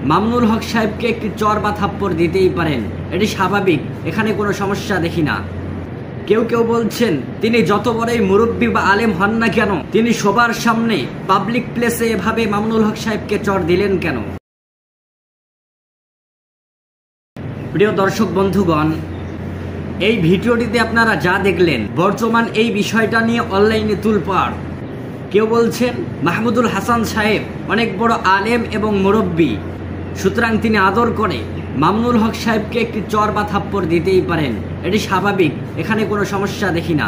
মামুনুল হক সাহেবকে একটি চর বা থাপ্পড় দিতেই পারেন, এটি স্বাভাবিক, এখানে কোনো সমস্যা দেখি না। কেউ কেউ বলছেন তিনি যত বড়ই মুরব্বী বা আলেম হন না কেন, তিনি সবার সামনে পাবলিক প্লেসে এভাবে মামুনুল হক সাহেবকে চর দিলেন কেন? প্রিয় দর্শক বন্ধুগণ, এই ভিডিওটিতে আপনারা যা দেখলেন, বর্তমান এই বিষয়টা নিয়ে অনলাইনে তুলপাড়। কেউ বলছেন মাহমুদুল হাসান সাহেব অনেক বড় আলেম এবং মুরব্বী, সুতরাং তিনি আদর করে মামুনুল হক সাহেবকে একটি চর বা থাপ্পড় দিতেই পারেন, এটি স্বাভাবিক, এখানে কোনো সমস্যা দেখি না।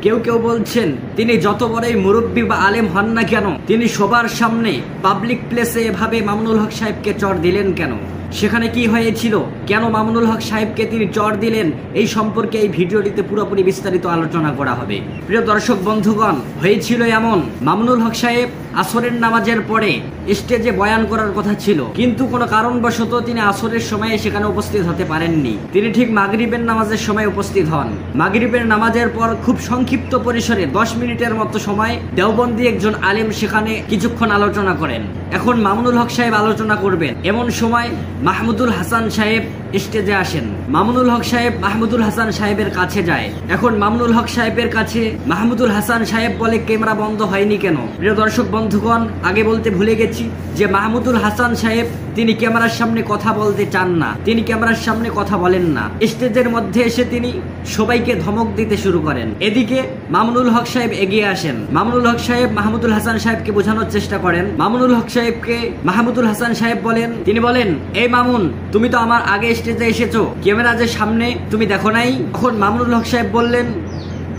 কেউ কেউ বলছেন তিনি যত বড়ই মুরব্বী বা আলেম হন না কেন, তিনি সবার সামনে পাবলিক প্লেসে এভাবে মামুনুল হক সাহেবকে চর দিলেন কেন? সেখানে কি হয়েছিল, কেন মামুনুল হক সাহেবকে তিনি চর দিলেন, এই সম্পর্কে এই ভিডিওটিতে পুরোপুরি বিস্তারিত আলোচনা করা হবে। প্রিয় দর্শক বন্ধুগণ, হয়েছিল এমন, মামুনুল হক সাহেব আসরের নামাজের পরে স্টেজে বয়ান করার কথা ছিল, কিন্তু কোনো কারণবশত তিনি আসরের সময়ে সেখানে উপস্থিত হতে পারেননি। তিনি ঠিক মাগরিবের নামাজের সময় উপস্থিত হন। মাগরিবের নামাজের পর খুব সংক্ষিপ্ত পরিসরে 10 মিনিটের মতো সময় দেওবন্দি একজন আলেম সেখানে কিছুক্ষণ আলোচনা করেন। এখন মামুনুল হক সাহেব আলোচনা করবেন, এমন সময় মাহমুদুল হাসান সাহেব স্টেজে আসেন। মামুনুল হক সাহেব মাহমুদুল হাসান সাহেবের কাছে যায়। এখন মামুনুল হক সাহেবের কাছে মাহমুদুল হাসান সাহেব বলে, ক্যামেরা বন্ধ হয়নি কেন? প্রিয় দর্শক বন্ধুগণ, আগে বলতে ভুলে গেছি যে মাহমুদুল হাসান সাহেব তিনি ক্যামেরার সামনে কথা বলতে চান না, তিনি ক্যামেরার সামনে কথা বলেন না। স্টেজের মধ্যে এসে তিনি সবাইকে ধমক দিতে শুরু করেন। এদিকে মামুনুল হক সাহেব এগিয়ে আসেন। মামুনুল হক সাহেব মাহমুদুল হাসান সাহেবকে বোঝানোর চেষ্টা করেন। মামুনুল হক সাহেবকে মাহমুদুল হাসান সাহেব বলেন, তিনি বলেন, এই মামুন, তুমি তো আমার আগে স্টেজে এসেছো, ক্যামেরা যে সামনে তুমি দেখো নাই? তখন মামুনুল হক সাহেব বললেন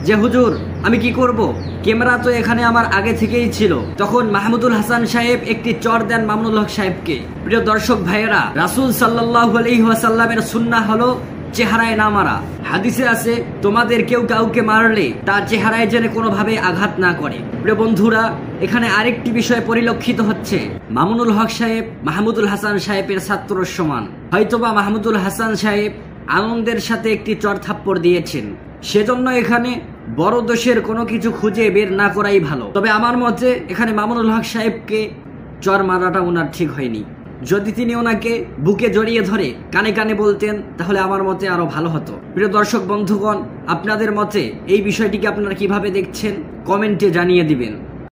যে হুজুর, আমি কি করব, ক্যামেরা তো এখানে আমার আগে থেকেই ছিল। তখন মাহমুদুল হাসান সাহেব একটি চর দেন মামুনুল হক সাহেবকে। প্রিয় দর্শক ভাইয়েরা, রাসূল সাল্লাল্লাহু আলাইহি ওয়াসাল্লামের সুন্নাহ হলো চেহারায় না মারা। হাদিসে আছে, তোমাদের কেউ কাউকে মারলে তার চেহারায় যেন কোনোভাবে আঘাত না করে। প্রিয় বন্ধুরা, এখানে আরেকটি বিষয় পরিলক্ষিত হচ্ছে, মামুনুল হক সাহেব মাহমুদুল হাসান সাহেবের ছাত্রর সমান। হয়তোবা মাহমুদুল হাসান সাহেব আনন্দের সাথে একটি চর থাপ্পড় দিয়েছেন, সেজন্য এখানে বড় দোষের কোনো কিছু খুঁজে বের না করাই ভালো। তবে আমার মতে এখানে মামুনুল হক সাহেবকে চর মারাটা ওনার ঠিক হয়নি। যদি তিনি ওনাকে বুকে জড়িয়ে ধরে কানে কানে বলতেন, তাহলে আমার মতে আরো ভালো হতো। প্রিয় দর্শক বন্ধুগণ, আপনাদের মতে এই বিষয়টিকে আপনারা কিভাবে দেখছেন কমেন্টে জানিয়ে দিবেন।